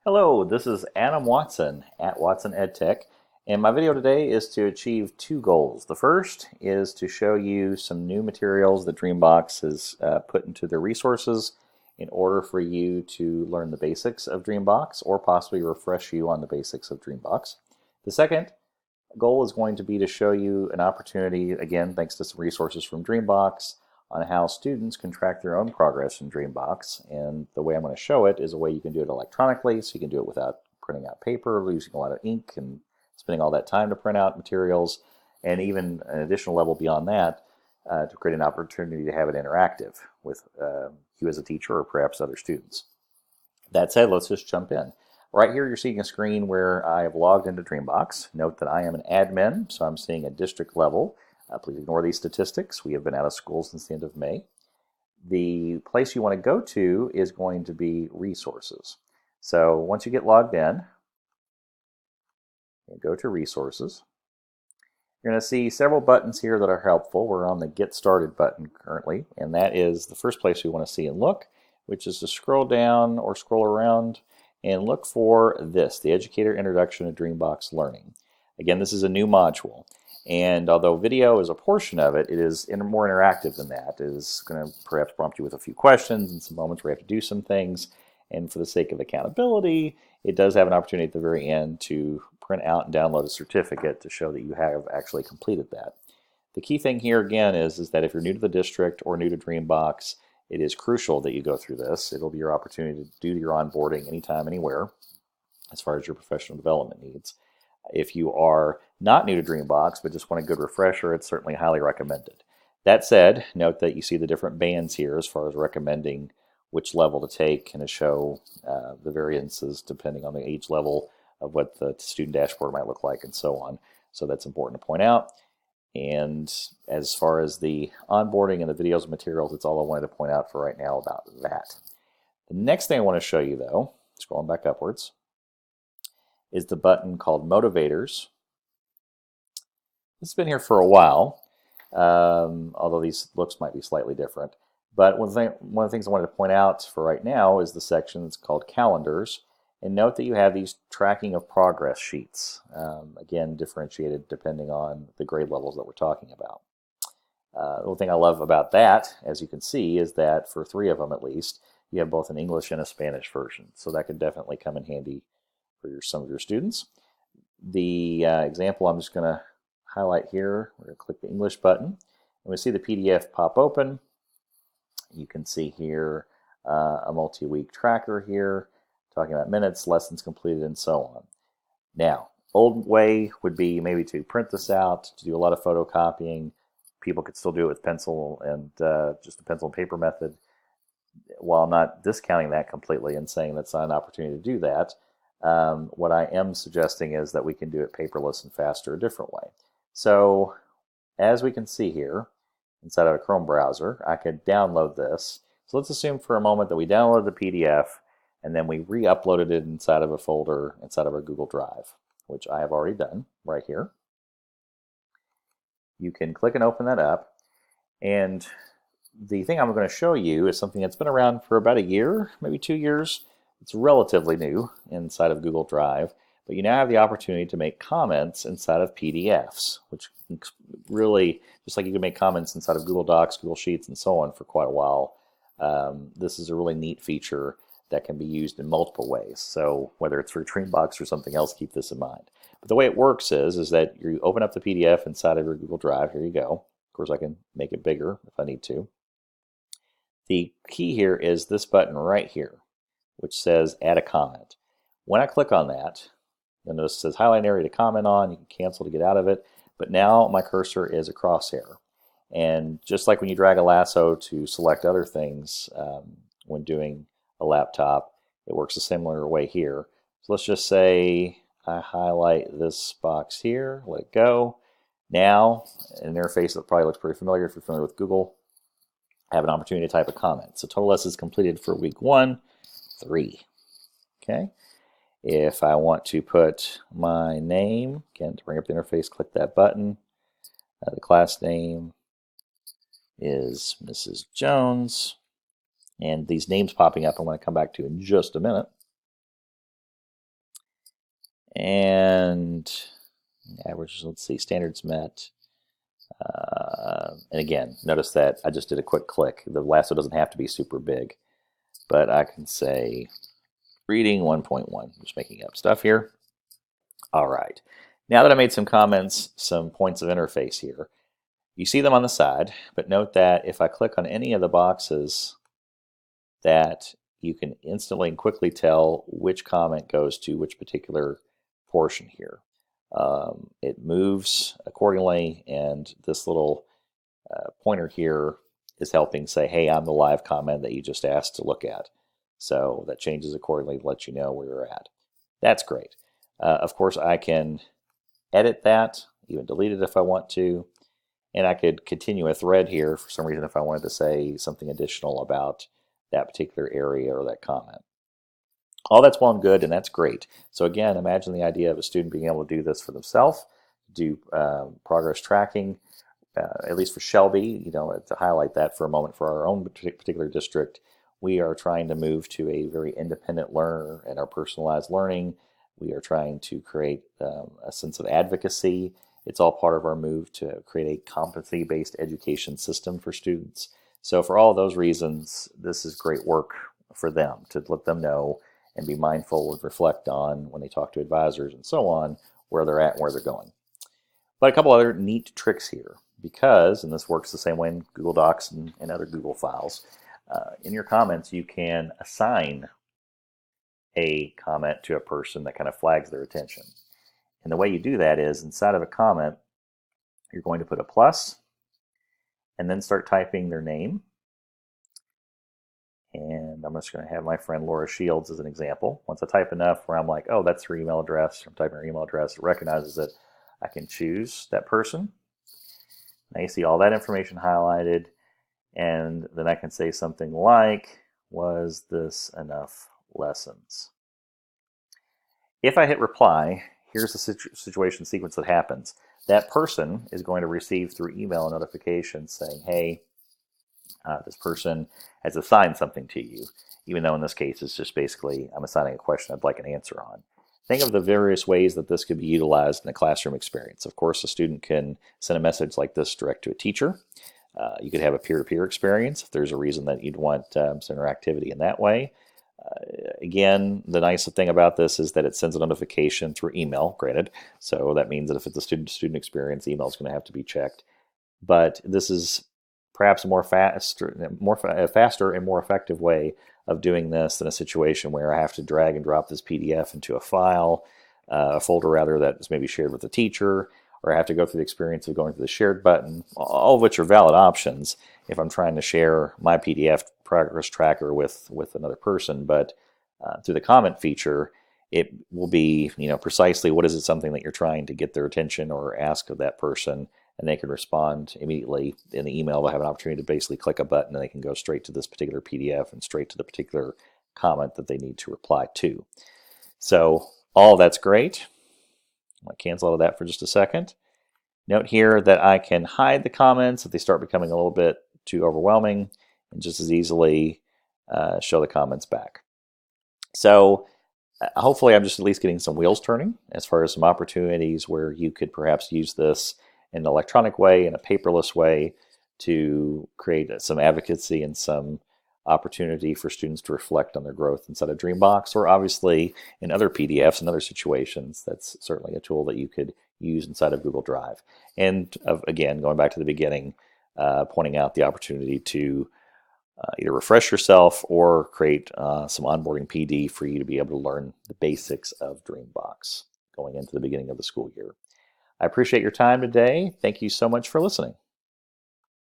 Hello, this is Adam Watson at Watson EdTech, and my video today is to achieve two goals. The first is to show you some new materials that DreamBox has put into their resources in order for you to learn the basics of DreamBox or possibly refresh you on the basics of DreamBox. The second goal is going to be to show you an opportunity, again, thanks to some resources from DreamBox, on how students can track their own progress in DreamBox. And the way I'm going to show it is a way you can do it electronically, so you can do it without printing out paper, losing a lot of ink, and spending all that time to print out materials, and even an additional level beyond that to create an opportunity to have it interactive with you as a teacher or perhaps other students. That said, let's just jump in. Right here, you're seeing a screen where I have logged into DreamBox. Note that I am an admin, so I'm seeing a district level. Please ignore these statistics. We have been out of school since the end of May. The place you want to go to is going to be resources. So once you get logged in, you go to resources. You're going to see several buttons here that are helpful. We're on the Get Started button currently, and that is the first place we want to see and look, which is to scroll down or scroll around and look for this, the Educator Introduction to DreamBox Learning. Again, this is a new module, and although video is a portion of it, it is more interactive than that. It is going to perhaps prompt you with a few questions and some moments where you have to do some things, and for the sake of accountability, it does have an opportunity at the very end to print out and download a certificate to show that you have actually completed that. The key thing here again is that if you're new to the district or new to DreamBox, it is crucial that you go through this. It'll be your opportunity to do your onboarding anytime, anywhere, as far as your professional development needs. If you are not new to DreamBox but just want a good refresher, it's certainly highly recommended. That said, note that you see the different bands here as far as recommending which level to take and to show the variances depending on the age level of what the student dashboard might look like and so on. So that's important to point out. And as far as the onboarding and the videos and materials, it's all I wanted to point out for right now about that. The next thing I want to show you, though, scrolling back upwards, is the button called Motivators. It's been here for a while, although these looks might be slightly different. But one of the things I wanted to point out for right now is the section that's called Calendars. And note that you have these tracking of progress sheets, again, differentiated depending on the grade levels that we're talking about. The one thing I love about that, as you can see, is that for 3 of them at least, you have both an English and a Spanish version. So that could definitely come in handy for some of your students. The example I'm just going to highlight here, we're going to click the English button, and we see the PDF pop open. You can see here a multi-week tracker here, talking about minutes, lessons completed, and so on. Now, old way would be maybe to print this out, to do a lot of photocopying. People could still do it with pencil and just a pencil and paper method. While I'm not discounting that completely and saying that's not an opportunity to do that, what I am suggesting is that we can do it paperless and faster a different way. So, as we can see here, inside of a Chrome browser, I could download this. So let's assume for a moment that we downloaded the PDF and then we re-uploaded it inside of a folder inside of our Google Drive, which I have already done right here. You can click and open that up, and the thing I'm going to show you is something that's been around for about a year, maybe 2 years. It's relatively new inside of Google Drive, but you now have the opportunity to make comments inside of PDFs, which really, just like you can make comments inside of Google Docs, Google Sheets, and so on for quite a while, this is a really neat feature that can be used in multiple ways. So whether it's for DreamBox or something else, keep this in mind. But the way it works is that you open up the PDF inside of your Google Drive. Here you go. Of course, I can make it bigger if I need to. The key here is this button right here, which says Add a Comment. When I click on that, you'll notice it says Highlight Area to comment on. You can cancel to get out of it. But now my cursor is a crosshair. And just like when you drag a lasso to select other things when doing a laptop, it works a similar way here. So let's just say I highlight this box here, let it go. Now, an interface that probably looks pretty familiar if you're familiar with Google, I have an opportunity to type a comment. So total lessons completed for week 1, 3. Okay. If I want to put my name, again, to bring up the interface, click that button. The class name is Mrs. Jones. And these names popping up I'm going to come back to in just a minute. And average, let's see, standards met. And again, notice that I just did a quick click. The lasso doesn't have to be super big, but I can say reading 1.1. Just making up stuff here. All right. Now that I made some comments, some points of interface here, you see them on the side, but note that if I click on any of the boxes, that you can instantly and quickly tell which comment goes to which particular portion here. It moves accordingly, and this little pointer here is helping say, hey, I'm the live comment that you just asked to look at. So that changes accordingly to let you know where you're at. That's great. Of course, I can edit that, even delete it if I want to, and I could continue a thread here for some reason if I wanted to say something additional about that particular area or that comment. All that's well and good, and that's great. So again, imagine the idea of a student being able to do this for themselves, do progress tracking, at least for Shelby, to highlight that for a moment for our own particular district. We are trying to move to a very independent learner and our personalized learning. We are trying to create a sense of advocacy. It's all part of our move to create a competency-based education system for students. So for all those reasons, this is great work for them to let them know and be mindful and reflect on when they talk to advisors and so on, where they're at and where they're going. But a couple other neat tricks here, because, and this works the same way in Google Docs and other Google files, in your comments you can assign a comment to a person that kind of flags their attention. And the way you do that is inside of a comment, you're going to put a plus and then start typing their name. And I'm just going to have my friend Laura Shields as an example. Once I type enough where I'm like, oh, that's her email address, I'm typing her email address, it recognizes that I can choose that person. Now you see all that information highlighted, and then I can say something like, was this enough lessons? If I hit reply, here's the situation sequence that happens. That person is going to receive through email a notification saying, hey, this person has assigned something to you, even though in this case it's just basically I'm assigning a question I'd like an answer on. Think of the various ways that this could be utilized in a classroom experience. Of course, a student can send a message like this direct to a teacher. You could have a peer-to-peer experience if there's a reason that you'd want some interactivity in that way. Again, the nice thing about this is that it sends a notification through email, granted. So that means that if it's a student-to-student experience, email is going to have to be checked. But this is perhaps a faster and more effective way of doing this than a situation where I have to drag and drop this PDF into a file, a folder rather, that is maybe shared with the teacher, or I have to go through the experience of going to the shared button, all of which are valid options if I'm trying to share my PDF progress tracker with another person. But through the comment feature, it will be precisely what is it something that you're trying to get their attention or ask of that person, and they can respond immediately in the email. They'll have an opportunity to basically click a button and they can go straight to this particular PDF and straight to the particular comment that they need to reply to. So all that's great. I'll cancel out of that for just a second. Note here that I can hide the comments if they start becoming a little bit too overwhelming, and just as easily show the comments back. So hopefully I'm just at least getting some wheels turning as far as some opportunities where you could perhaps use this in an electronic way, in a paperless way, to create some advocacy and some opportunity for students to reflect on their growth inside of DreamBox, or obviously in other PDFs and other situations. That's certainly a tool that you could use inside of Google Drive. And again, going back to the beginning, pointing out the opportunity to either refresh yourself or create some onboarding PD for you to be able to learn the basics of DreamBox going into the beginning of the school year. I appreciate your time today. Thank you so much for listening.